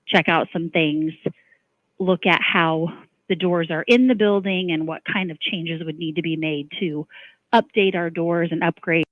check out some things, look at how the doors are in the building and what kind of changes would need to be made to update our doors and upgrade.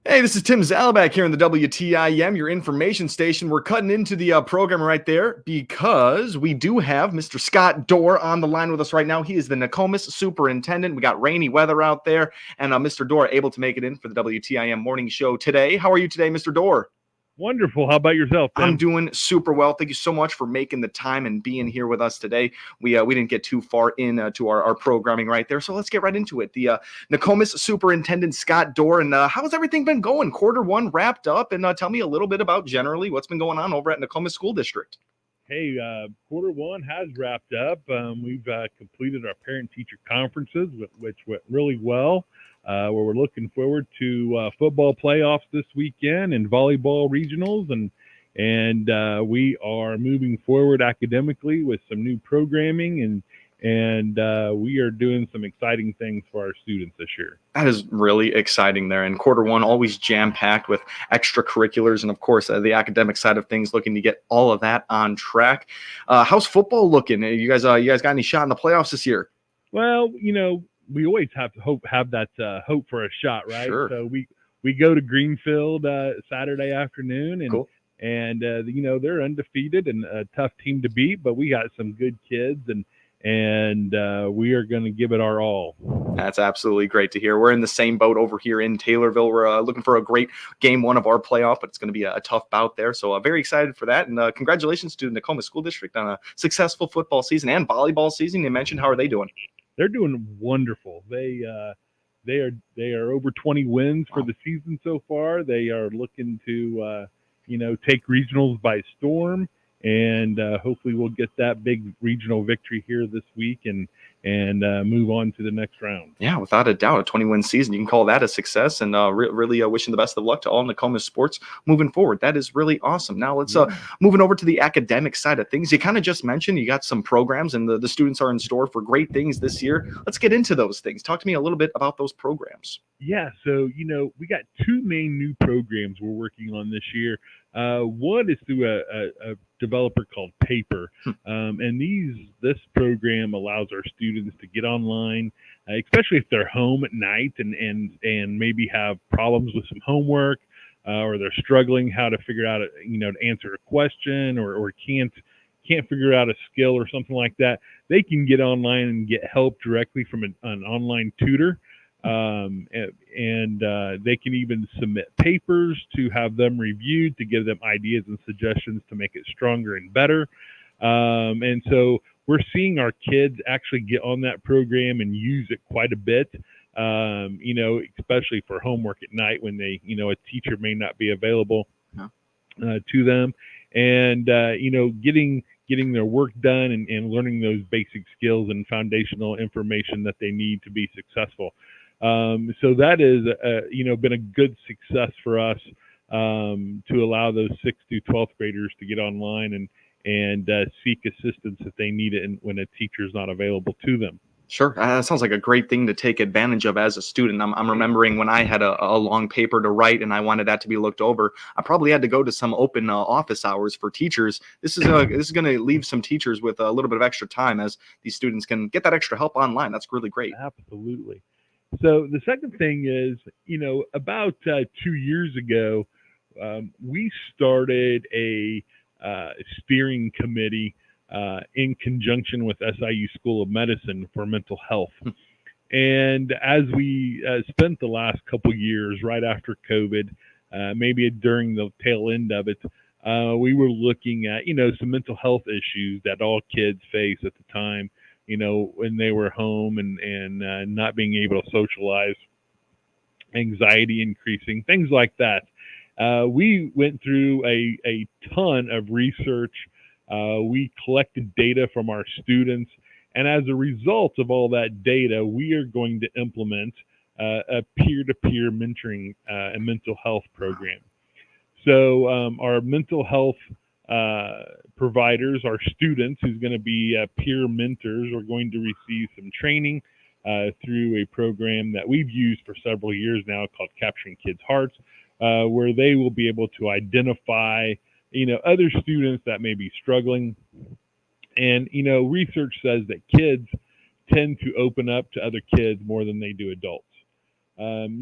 Hey, this is Tim Zalabak here in the WTIM, your information station. We're cutting into the program right there because we do have Mr. Scott Dorr on the line with us right now. He is the Nokomis superintendent. We got rainy weather out there, and Mr. Dorr able to make it in for the WTIM morning show today. How are you today, Mr. Dorr? Wonderful. How about yourself, Tim? I'm doing super well. Thank you so much for making the time and being here with us today. We didn't get too far into our programming right there, so let's get right into it. The Nokomis Superintendent Scott Dorr, and how's everything been going? Quarter one wrapped up, and tell me a little bit about generally what's been going on over at Nokomis School District. Hey, quarter one has wrapped up. We've completed our parent-teacher conferences, which went really well. Where we're looking forward to football playoffs this weekend and volleyball regionals, and we are moving forward academically with some new programming, and we are doing some exciting things for our students this year. That is really exciting there. And quarter one always jam-packed with extracurriculars and, of course, the academic side of things, looking to get all of that on track. How's football looking? You guys got any shot in the playoffs this year? Well, we always have to have that hope for a shot, right? Sure. So we go to Greenfield Saturday afternoon, and cool. And they're undefeated and a tough team to beat, but we got some good kids, and we are going to give it our all. That's absolutely great to hear. We're in the same boat over here in Taylorville. We're looking for a great game one of our playoff, but it's going to be a tough bout there. So very excited for that. And congratulations to the Nokomis School District on a successful football season and volleyball season. You mentioned, how are they doing? They're doing wonderful. They are over 20 wins for the season so far. They are looking to take regionals by storm, and hopefully we'll get that big regional victory here this week and move on to the next round. Yeah, without a doubt, a 20-win season. You can call that a success, and really wishing the best of luck to all Nokomis sports moving forward. That is really awesome. Now let's moving over to the academic side of things. You kind of just mentioned you got some programs, and the students are in store for great things this year. Let's get into those things. Talk to me a little bit about those programs. Yeah, so we got two main new programs we're working on this year. One is through a developer called Paper, and this program allows our students to get online, especially if they're home at night and maybe have problems with some homework, or they're struggling how to figure out to answer a question, or can't figure out a skill or something like that. They can get online and get help directly from an online tutor. And they can even submit papers to have them reviewed to give them ideas and suggestions to make it stronger and better. And so we're seeing our kids actually get on that program and use it quite a bit, especially for homework at night when a teacher may not be available to them, and getting their work done and learning those basic skills and foundational information that they need to be successful. So that is, been a good success for us to allow those 6th through 12th graders to get online and seek assistance if they need it when a teacher is not available to them. Sure. That sounds like a great thing to take advantage of as a student. I'm remembering when I had a long paper to write and I wanted that to be looked over, I probably had to go to some open office hours for teachers. This is going to leave some teachers with a little bit of extra time as these students can get that extra help online. That's really great. Absolutely. So the second thing is, about 2 years ago, we started a steering committee in conjunction with SIU School of Medicine for mental health. And as we spent the last couple years right after COVID, maybe during the tail end of it, we were looking at, some mental health issues that all kids face at the time, when they were home and not being able to socialize, anxiety increasing, things like that. We went through a ton of research. We collected data from our students, and as a result of all that data, we are going to implement a peer-to-peer mentoring and mental health program. So our mental health providers, our students who's going to be peer mentors, are going to receive some training through a program that we've used for several years now called Capturing Kids' Hearts, where they will be able to identify other students that may be struggling. And, research says that kids tend to open up to other kids more than they do adults.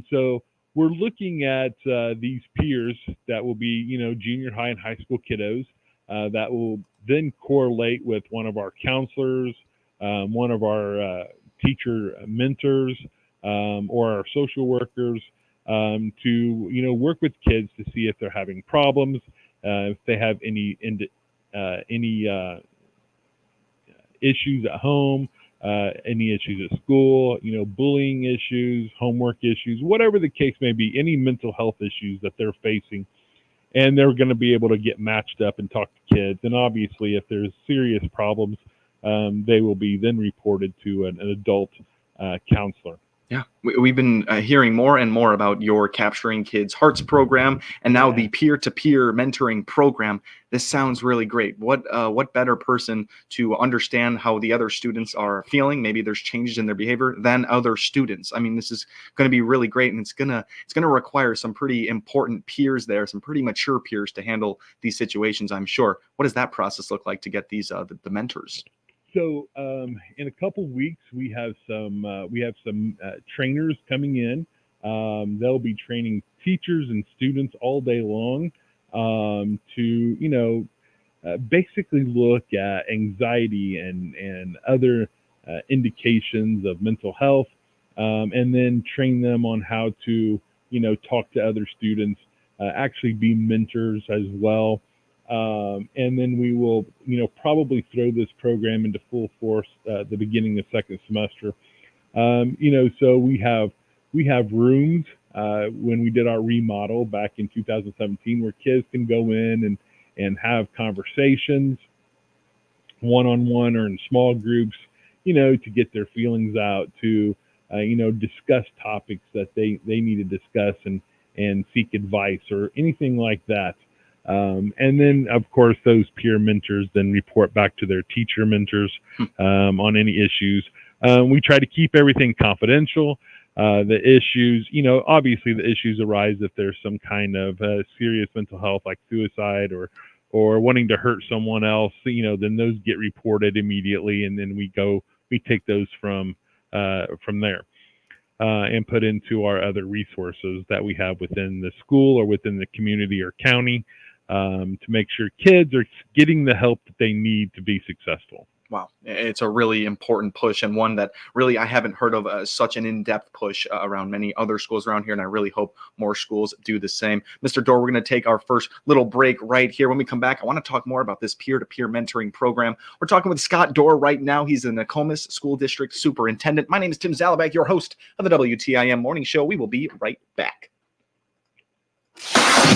So we're looking at these peers that will be, junior high and high school kiddos that will then correlate with one of our counselors, one of our teacher mentors, or our social workers to, work with kids to see if they're having problems, if they have any issues at home, any issues at school, bullying issues, homework issues, whatever the case may be, any mental health issues that they're facing. And they're going to be able to get matched up and talk to kids. And obviously, if there's serious problems, they will be then reported to an adult counselor. Yeah, we've been hearing more and more about your Capturing Kids Hearts program, and now the peer-to-peer mentoring program. This sounds really great. What better person to understand how the other students are feeling? Maybe there's changes in their behavior than other students. I mean, this is going to be really great, and it's gonna require some pretty important peers there, some pretty mature peers to handle these situations, I'm sure. What does that process look like to get these the mentors? So in a couple weeks, we have some trainers coming in. They'll be training teachers and students all day long to basically look at anxiety and other indications of mental health, and then train them on how to talk to other students, actually be mentors as well. And then we will, probably throw this program into full force at the beginning of second semester. So we have rooms when we did our remodel back in 2017 where kids can go in and have conversations one-on-one or in small groups, to get their feelings out, to discuss topics that they need to discuss and seek advice or anything like that. And then, of course, those peer mentors then report back to their teacher mentors on any issues. We try to keep everything confidential. The issues, obviously the issues arise if there's some kind of serious mental health like suicide or wanting to hurt someone else, then those get reported immediately, and then we take those from there. And put into our other resources that we have within the school or within the community or county, to make sure kids are getting the help that they need to be successful. Wow, it's a really important push, and one that really I haven't heard of such an in-depth push around many other schools around here, and I really hope more schools do the same. Mr. Dorr, we're going to take our first little break right here. When we come back, I want to talk more about this peer-to-peer mentoring program. We're talking with Scott Dorr right now. He's the Nokomis School District Superintendent. My name is Tim Zalabak, your host of the WTIM Morning Show. We will be right back.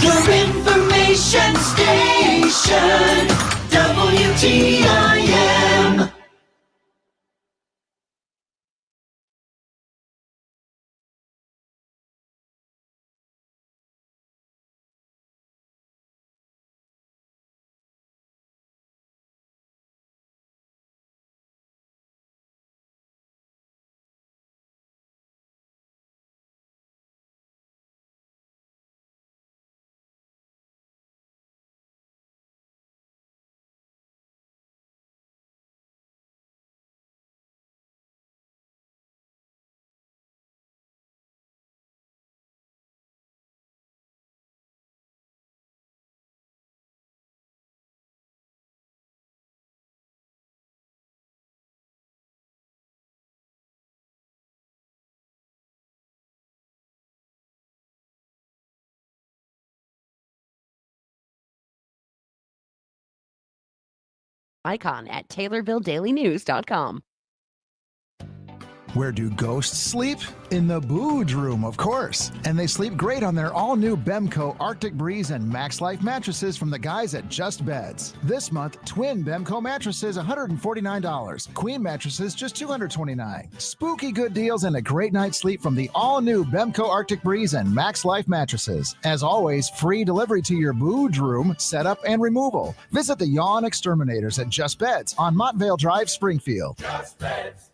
Your information station, WTIM. Icon at TaylorvilleDailyNews.com. Where do ghosts sleep? In the Booge Room, of course. And they sleep great on their all-new Bemco Arctic Breeze and Max Life mattresses from the guys at Just Beds. This month, twin Bemco mattresses $149. Queen mattresses just $229. Spooky good deals and a great night's sleep from the all-new Bemco Arctic Breeze and Max Life mattresses. As always, free delivery to your Booge Room, setup, and removal. Visit the Yawn Exterminators at Just Beds on Montvale Drive, Springfield. Just Beds.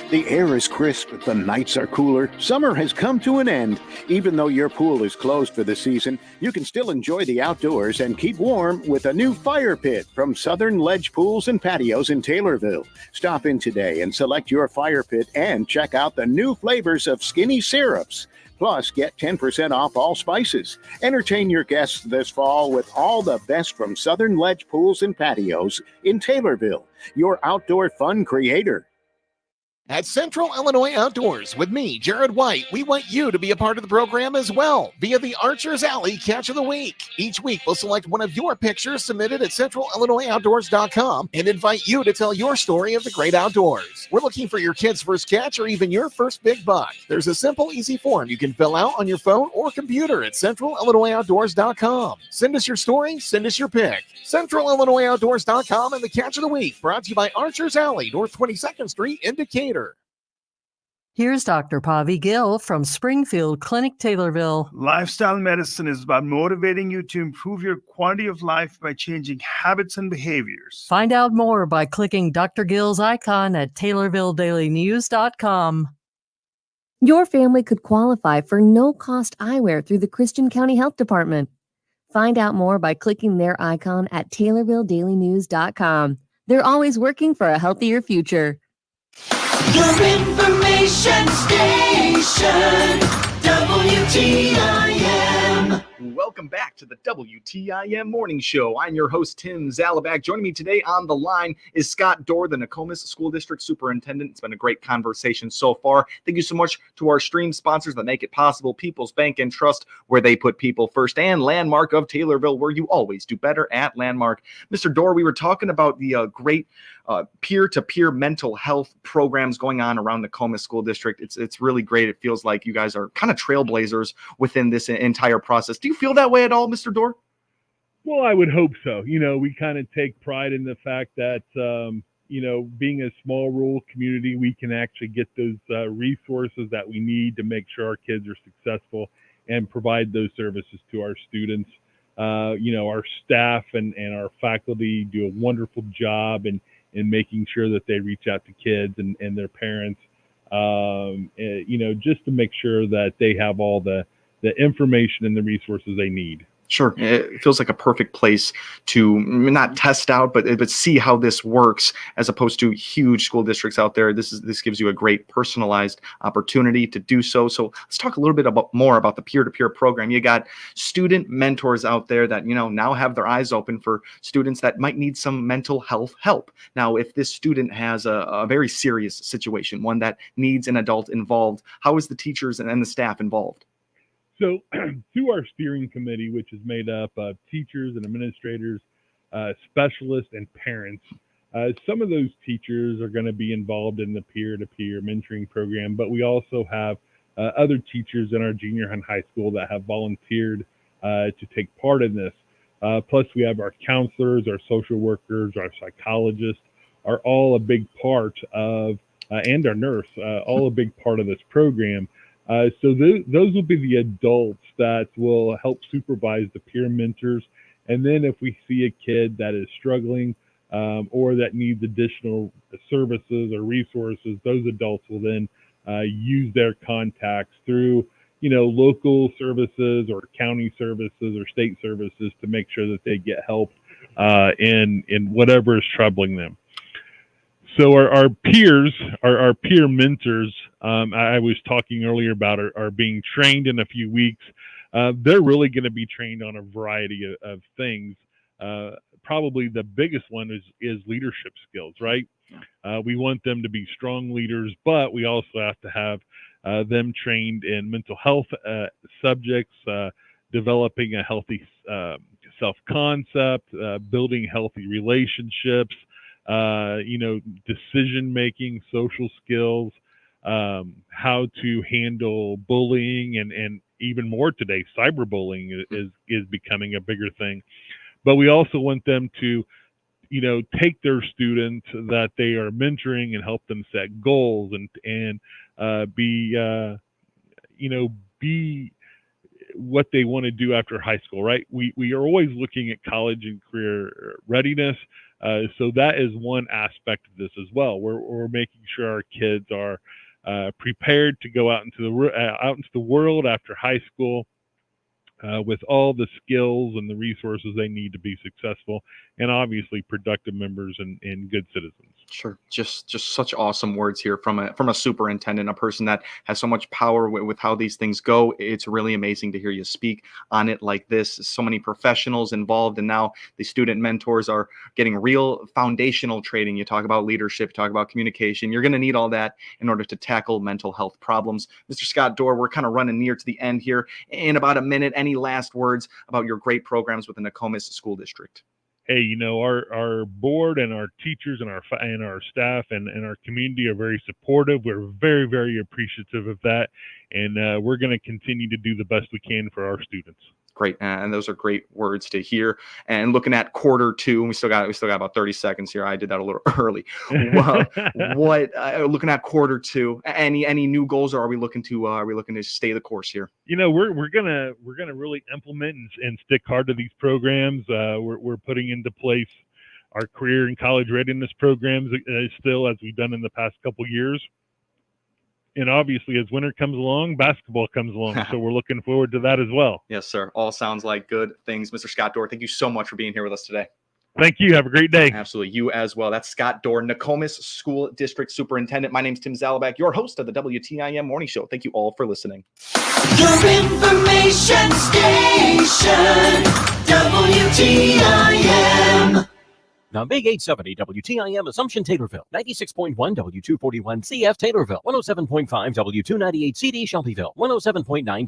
The air is crisp, the nights are cooler, summer has come to an end. Even though your pool is closed for the season, you can still enjoy the outdoors and keep warm with a new fire pit from Southern Ledge Pools and Patios in Taylorville. Stop in today and select your fire pit and check out the new flavors of skinny syrups. Plus, get 10% off all spices. Entertain your guests this fall with all the best from Southern Ledge Pools and Patios in Taylorville, your outdoor fun creator. At Central Illinois Outdoors with me, Jared White, we want you to be a part of the program as well via the Archer's Alley Catch of the Week. Each week, we'll select one of your pictures submitted at centralillinoisoutdoors.com and invite you to tell your story of the great outdoors. We're looking for your kid's first catch or even your first big buck. There's a simple, easy form you can fill out on your phone or computer at centralillinoisoutdoors.com. Send us your story, send us your pic. centralillinoisoutdoors.com and the Catch of the Week, brought to you by Archer's Alley, North 22nd Street in Decatur. Here's Dr. Pavi Gill from Springfield Clinic, Taylorville. Lifestyle medicine is about motivating you to improve your quality of life by changing habits and behaviors. Find out more by clicking Dr. Gill's icon at TaylorvilleDailyNews.com. Your family could qualify for no-cost eyewear through the Christian County Health Department. Find out more by clicking their icon at TaylorvilleDailyNews.com. They're always working for a healthier future. Your information station, WTIM. Welcome back to the WTIM Morning Show. I'm your host, Tim Zalabak. Joining me today on the line is Scott Dorr, the Nokomis School District Superintendent. It's been a great conversation so far. Thank you so much to our stream sponsors that make it possible, People's Bank and Trust, where they put people first, and Landmark of Taylorville, where you always do better at Landmark. Mr. Dorr, we were talking about the great peer-to-peer mental health programs going on around the Nokomis School District. It's really great. It feels like you guys are kind of trailblazers within this entire process. Do you feel that way at all, Mr. Dorr? Well, I would hope so. We kind of take pride in the fact that, being a small rural community, we can actually get those resources that we need to make sure our kids are successful and provide those services to our students. Our staff and our faculty do a wonderful job in making sure that they reach out to kids and their parents, just to make sure that they have all the information and the resources they need. Sure. It feels like a perfect place to not test out, but see how this works, as opposed to huge school districts out there. This gives you a great personalized opportunity to do so. So let's talk a little bit more about the peer-to-peer program. You got student mentors out there that, now have their eyes open for students that might need some mental health help. Now, if this student has a very serious situation, one that needs an adult involved, how is the teachers and the staff involved? So through our steering committee, which is made up of teachers and administrators, specialists, and parents, some of those teachers are going to be involved in the peer-to-peer mentoring program, but we also have other teachers in our junior and high school that have volunteered to take part in this. Plus, we have our counselors, our social workers, our psychologists are all a big part of, and our nurse, all a big part of this program. So those will be the adults that will help supervise the peer mentors. And then if we see a kid that is struggling or that needs additional services or resources, those adults will then use their contacts through, local services or county services or state services to make sure that they get help in whatever is troubling them. So our peers, our peer mentors, I was talking earlier about are being trained in a few weeks. They're really going to be trained on a variety of things. Probably the biggest one is leadership skills, right? We want them to be strong leaders, but we also have to have them trained in mental health subjects, developing a healthy self-concept, building healthy relationships, decision-making, social skills, how to handle bullying, and even more today, cyberbullying is becoming a bigger thing. But we also want them to, take their students that they are mentoring and help them set goals and be what they want to do after high school, right? We are always looking at college and career readiness, So that is one aspect of this as well. We're making sure our kids are prepared to go out into the world after high school with all the skills and the resources they need to be successful, and obviously productive members and good citizens. Sure. Just such awesome words here from a superintendent, a person that has so much power with how these things go. It's really amazing to hear you speak on it like this. So many professionals involved, and now the student mentors are getting real foundational training. You talk about leadership, you talk about communication. You're going to need all that in order to tackle mental health problems. Mr. Scott Dorr, we're kind of running near to the end here. In about a minute, any last words about your great programs with the Nokomis School District? Hey, our board and our teachers and our staff and our community are very supportive. We're very, very appreciative of that, and we're going to continue to do the best we can for our students. Great, and those are great words to hear. And looking at quarter two, we still got about 30 seconds here. I did that a little early. Looking at quarter two, any new goals, or are we looking to stay the course here? We're gonna really implement and stick hard to these programs. We're putting into place our career and college readiness programs still, as we've done in the past couple years. And obviously, as winter comes along, basketball comes along. So we're looking forward to that as well. Yes, sir. All sounds like good things. Mr. Scott Dorr, thank you so much for being here with us today. Thank you. Have a great day. Absolutely. You as well. That's Scott Dorr, Nokomis School District Superintendent. My name's Tim Zalabak, your host of the WTIM Morning Show. Thank you all for listening. Your information station, WTIM. The Big 870 WTIM Assumption Taylorville, 96.1 W241 CF Taylorville, 107.5 W298 CD Shelbyville, 107.9